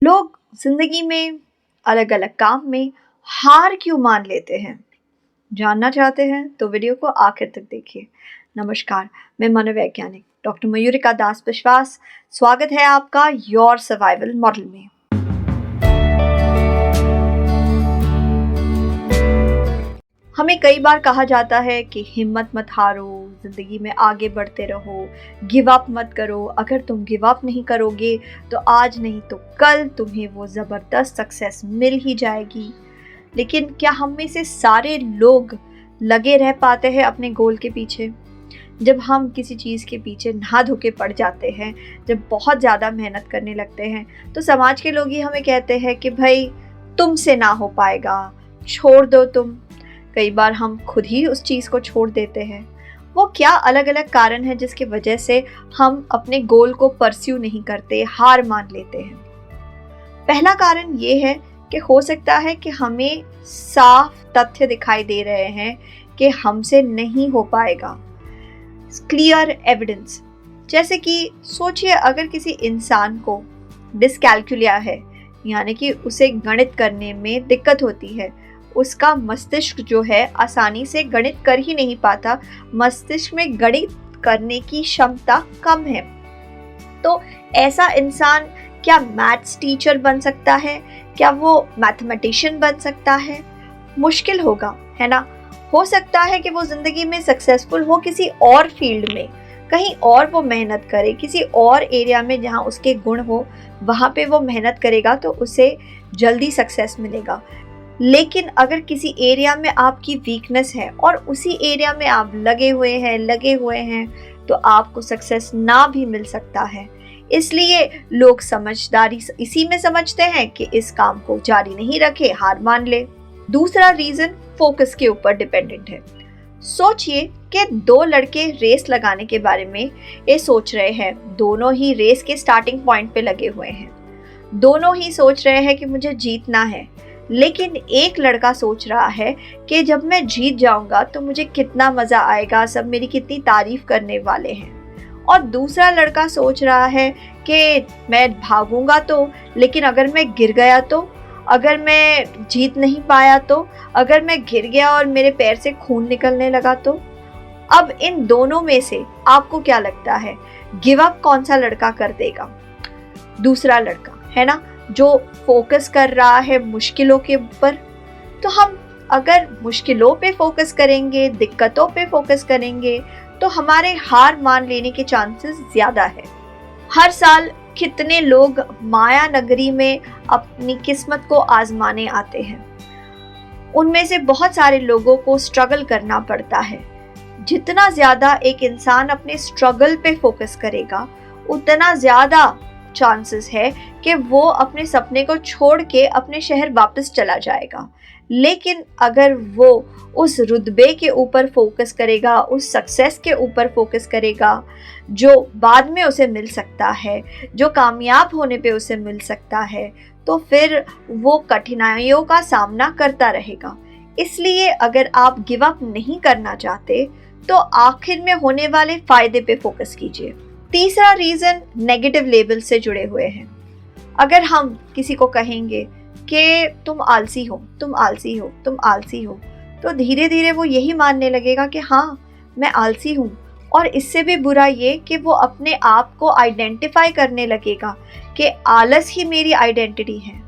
लोग जिंदगी में अलग अलग काम में हार क्यों मान लेते हैं? जानना चाहते हैं तो वीडियो को आखिर तक देखिए। नमस्कार, मैं मनोवैज्ञानिक डॉक्टर मयूरिका दास विश्वास स्वागत है आपका योर सर्वाइवल मॉडल में। हमें कई बार कहा जाता है कि हिम्मत मत हारो, ज़िंदगी में आगे बढ़ते रहो, गिव अप मत करो। अगर तुम गिव अप नहीं करोगे तो आज नहीं तो कल तुम्हें वो ज़बरदस्त सक्सेस मिल ही जाएगी। लेकिन क्या हम में से सारे लोग लगे रह पाते हैं अपने गोल के पीछे? जब हम किसी चीज़ के पीछे नहा धो के पड़ जाते हैं, जब बहुत ज़्यादा मेहनत करने लगते हैं, तो समाज के लोग ही हमें कहते हैं कि भाई तुमसे ना हो पाएगा, छोड़ दो तुम। कई बार हम खुद ही उस चीज़ को छोड़ देते हैं। वो क्या अलग अलग कारण है जिसकी वजह से हम अपने गोल को परस्यू नहीं करते, हार मान लेते हैं। पहला कारण ये है कि हो सकता है कि हमें साफ तथ्य दिखाई दे रहे हैं कि हमसे नहीं हो पाएगा, क्लियर एविडेंस। जैसे कि सोचिए, अगर किसी इंसान को डिसकैल्कुलिया है, यानी कि उसे गणित करने में दिक्कत होती है, उसका मस्तिष्क जो है आसानी से गणित कर ही नहीं पाता, मस्तिष्क में गणित करने की क्षमता कम है, तो ऐसा इंसान क्या मैथ्स टीचर बन सकता है? क्या वो मैथमेटिशियन बन सकता है? मुश्किल होगा, है ना। हो सकता है कि वो जिंदगी में सक्सेसफुल हो किसी और फील्ड में, कहीं और वो मेहनत करे, किसी और एरिया में जहाँ उसके गुण हो, वहाँ पे वो मेहनत करेगा तो उसे जल्दी सक्सेस मिलेगा। लेकिन अगर किसी एरिया में आपकी वीकनेस है और उसी एरिया में आप लगे हुए हैं तो आपको सक्सेस ना भी मिल सकता है। इसलिए लोग समझदारी इसी में समझते हैं कि इस काम को जारी नहीं रखे, हार मान ले। दूसरा रीजन फोकस के ऊपर डिपेंडेंट है। सोचिए कि दो लड़के रेस लगाने के बारे में ये सोच रहे हैं, दोनों ही रेस के स्टार्टिंग पॉइंट पे लगे हुए हैं, दोनों ही सोच रहे हैं कि मुझे जीतना है। लेकिन एक लड़का सोच रहा है कि जब मैं जीत जाऊंगा तो मुझे कितना मज़ा आएगा, सब मेरी कितनी तारीफ करने वाले हैं। और दूसरा लड़का सोच रहा है कि मैं भागूंगा तो, लेकिन अगर मैं गिर गया तो, अगर मैं जीत नहीं पाया तो, अगर मैं गिर गया और मेरे पैर से खून निकलने लगा तो। अब इन दोनों में से आपको क्या लगता है, गिव अप कौन सा लड़का कर देगा? दूसरा लड़का, है ना, जो फोकस कर रहा है मुश्किलों के ऊपर। तो हम अगर मुश्किलों पे फोकस करेंगे, दिक्कतों पे फोकस करेंगे, तो हमारे हार मान लेने के चांसेस ज़्यादा है। हर साल कितने लोग माया नगरी में अपनी किस्मत को आजमाने आते हैं। उनमें से बहुत सारे लोगों को स्ट्रगल करना पड़ता है। जितना ज़्यादा एक इंसान अपने स्ट्रगल पे फोकस करेगा, उतना ज़्यादा चांसेस है कि वो अपने सपने को छोड़ के अपने शहर वापस चला जाएगा। लेकिन अगर वो उस रुतबे के ऊपर फोकस करेगा, उस सक्सेस के ऊपर फोकस करेगा जो बाद में उसे मिल सकता है, जो कामयाब होने पे उसे मिल सकता है, तो फिर वो कठिनाइयों का सामना करता रहेगा। इसलिए अगर आप गिव अप नहीं करना चाहते तो आखिर में होने वाले फायदे पे फोकस कीजिए। तीसरा रीज़न नेगेटिव लेबल से जुड़े हुए हैं। अगर हम किसी को कहेंगे कि तुम आलसी हो, तुम आलसी हो, तुम आलसी हो, तो धीरे धीरे वो यही मानने लगेगा कि हाँ, मैं आलसी हूँ। और इससे भी बुरा ये कि वो अपने आप को आइडेंटिफाई करने लगेगा कि आलस ही मेरी आइडेंटिटी है।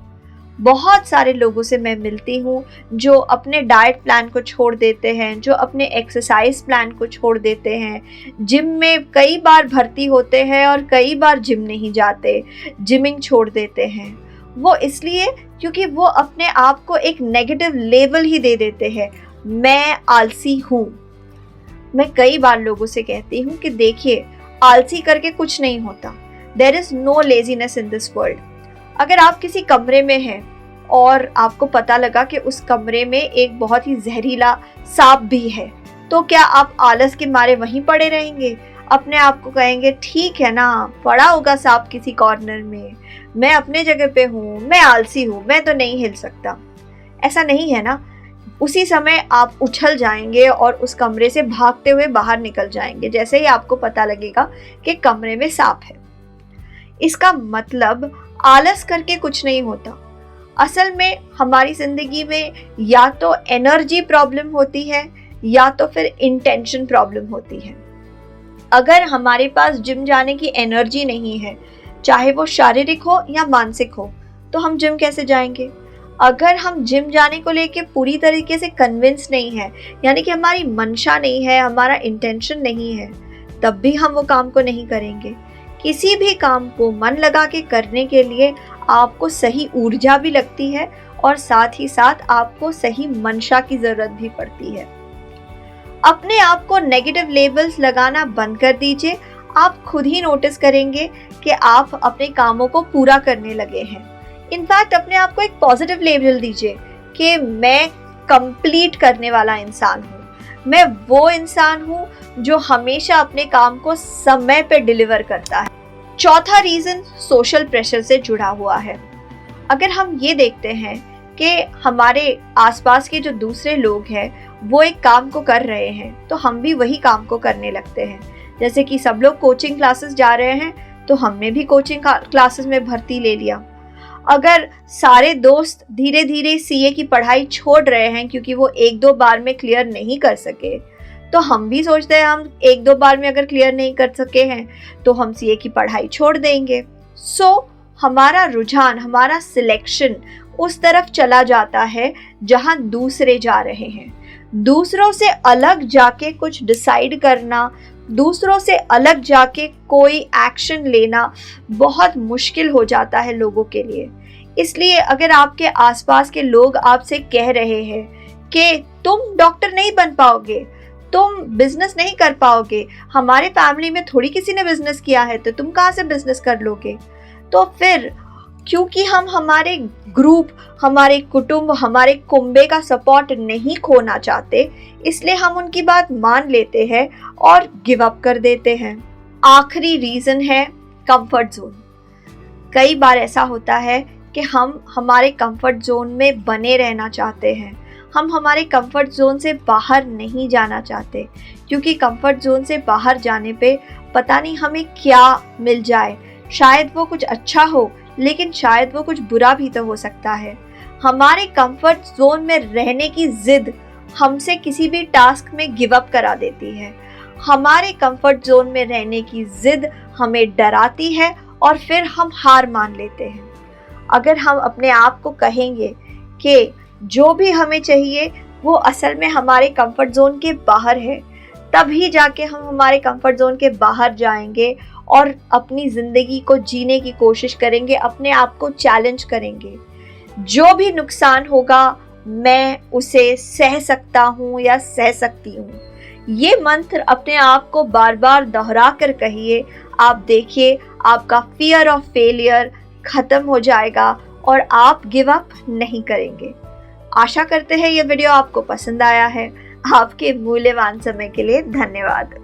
बहुत सारे लोगों से मैं मिलती हूँ जो अपने डाइट प्लान को छोड़ देते हैं, जो अपने एक्सरसाइज प्लान को छोड़ देते हैं, जिम में कई बार भर्ती होते हैं और कई बार जिम नहीं जाते, जिमिंग छोड़ देते हैं। वो इसलिए क्योंकि वो अपने आप को एक नेगेटिव लेबल ही दे देते हैं, मैं आलसी हूँ। मैं कई बार लोगों से कहती हूँ कि देखिए, आलसी करके कुछ नहीं होता। There is no laziness in this world. अगर आप किसी कमरे में हैं और आपको पता लगा कि उस कमरे में एक बहुत ही जहरीला सांप भी है, तो क्या आप आलस के मारे वहीं पड़े रहेंगे? अपने आप को कहेंगे ठीक है ना, पड़ा होगा सांप किसी कॉर्नर में, मैं अपने जगह पे हूँ, मैं आलसी हूँ, मैं तो नहीं हिल सकता। ऐसा नहीं है ना। उसी समय आप उछल जाएंगे और उस कमरे से भागते हुए बाहर निकल जाएंगे जैसे ही आपको पता लगेगा कि कमरे में सांप है। इसका मतलब आलस करके कुछ नहीं होता। असल में हमारी ज़िंदगी में या तो एनर्जी प्रॉब्लम होती है या तो फिर इंटेंशन प्रॉब्लम होती है। अगर हमारे पास जिम जाने की एनर्जी नहीं है, चाहे वो शारीरिक हो या मानसिक हो, तो हम जिम कैसे जाएंगे? अगर हम जिम जाने को लेके पूरी तरीके से कन्विंस नहीं है, यानी कि हमारी मंशा नहीं है, हमारा इंटेंशन नहीं है, तब भी हम वो काम को नहीं करेंगे। किसी भी काम को मन लगा के करने के लिए आपको सही ऊर्जा भी लगती है और साथ ही साथ आपको सही मंशा की ज़रूरत भी पड़ती है। अपने आप को नेगेटिव लेबल्स लगाना बंद कर दीजिए। आप खुद ही नोटिस करेंगे कि आप अपने कामों को पूरा करने लगे हैं। इनफैक्ट अपने आप को एक पॉजिटिव लेबल दीजिए कि मैं कंप्लीट करने वाला इंसान हूँ, मैं वो इंसान हूँ जो हमेशा अपने काम को समय पे डिलीवर करता है। चौथा रीज़न सोशल प्रेशर से जुड़ा हुआ है। अगर हम ये देखते हैं कि हमारे आसपास के जो दूसरे लोग हैं वो एक काम को कर रहे हैं, तो हम भी वही काम को करने लगते हैं। जैसे कि सब लोग कोचिंग क्लासेस जा रहे हैं, तो हमने भी कोचिंग क्लासेस में भर्ती ले लिया। अगर सारे दोस्त धीरे धीरे सीए की पढ़ाई छोड़ रहे हैं क्योंकि वो एक दो बार में क्लियर नहीं कर सके, तो हम भी सोचते हैं हम एक दो बार में अगर क्लियर नहीं कर सके हैं तो हम सीए की पढ़ाई छोड़ देंगे। हमारा रुझान, हमारा सिलेक्शन उस तरफ चला जाता है जहां दूसरे जा रहे हैं। दूसरों से अलग जाके कुछ डिसाइड करना, दूसरों से अलग जाके कोई एक्शन लेना बहुत मुश्किल हो जाता है लोगों के लिए। इसलिए अगर आपके आसपास के लोग आपसे कह रहे हैं कि तुम डॉक्टर नहीं बन पाओगे, तुम बिजनेस नहीं कर पाओगे, हमारे फैमिली में थोड़ी किसी ने बिजनेस किया है तो तुम कहाँ से बिजनेस कर लोगे, तो फिर क्योंकि हम हमारे ग्रुप, हमारे कुटुंब, हमारे कुंबे का सपोर्ट नहीं खोना चाहते, इसलिए हम उनकी बात मान लेते हैं और गिव अप कर देते हैं। आखिरी रीज़न है कंफर्ट जोन। कई बार ऐसा होता है कि हम हमारे कंफर्ट जोन में बने रहना चाहते हैं, हम हमारे कंफर्ट जोन से बाहर नहीं जाना चाहते, क्योंकि कंफर्ट जोन से बाहर जाने पे पता नहीं हमें क्या मिल जाए। शायद वो कुछ अच्छा हो, लेकिन शायद वो कुछ बुरा भी तो हो सकता है। हमारे कंफर्ट जोन में रहने की जिद हमसे किसी भी टास्क में गिव अप करा देती है। हमारे कंफर्ट जोन में रहने की जिद हमें डराती है और फिर हम हार मान लेते हैं। अगर हम अपने आप को कहेंगे कि जो भी हमें चाहिए वो असल में हमारे कंफर्ट जोन के बाहर है, तभी जाके हम हमारे कंफर्ट जोन के बाहर जाएंगे और अपनी ज़िंदगी को जीने की कोशिश करेंगे, अपने आप को चैलेंज करेंगे। जो भी नुकसान होगा मैं उसे सह सकता हूँ या सह सकती हूँ, ये मंत्र अपने आप को बार बार दोहरा कर कहिए। आप देखिए आपका फियर ऑफ फेलियर ख़त्म हो जाएगा और आप गिव अप नहीं करेंगे। आशा करते हैं ये वीडियो आपको पसंद आया है। आपके मूल्यवान समय के लिए धन्यवाद।